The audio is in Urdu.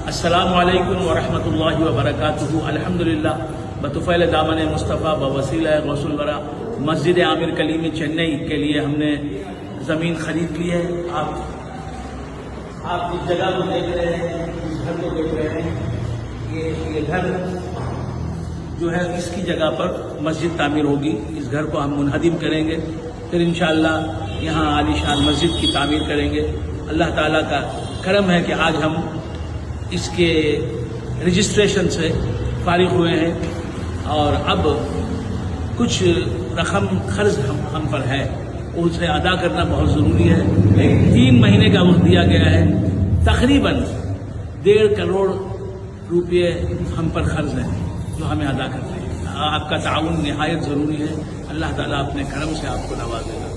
السلام علیکم ورحمۃ اللہ وبرکاتہ۔ الحمدللہ بطفیل دامن مصطفیٰ بوسیلہ غوث الورا مسجد عامر کلیمی چنئی کے لیے ہم نے زمین خرید لی ہے۔ آپ اس جگہ کو دیکھ رہے ہیں، اس گھر کو دیکھ رہے ہیں۔ یہ گھر جو ہے اس کی جگہ پر مسجد تعمیر ہوگی۔ اس گھر کو ہم منہدم کریں گے، پھر انشاءاللہ یہاں عالی شان مسجد کی تعمیر کریں گے۔ اللہ تعالیٰ کا کرم ہے کہ آج ہم اس کے رجسٹریشن سے فارغ ہوئے ہیں اور اب کچھ رقم قرض ہم پر ہے، اسے ادا کرنا بہت ضروری ہے۔ 3 مہینے کا وقت دیا گیا ہے، تقریباً 1.5 کروڑ روپے ہم پر قرض ہے جو ہمیں ادا کرنا ہے۔ آپ کا تعاون نہایت ضروری ہے۔ اللہ تعالیٰ اپنے کرم سے آپ کو نوازے گا۔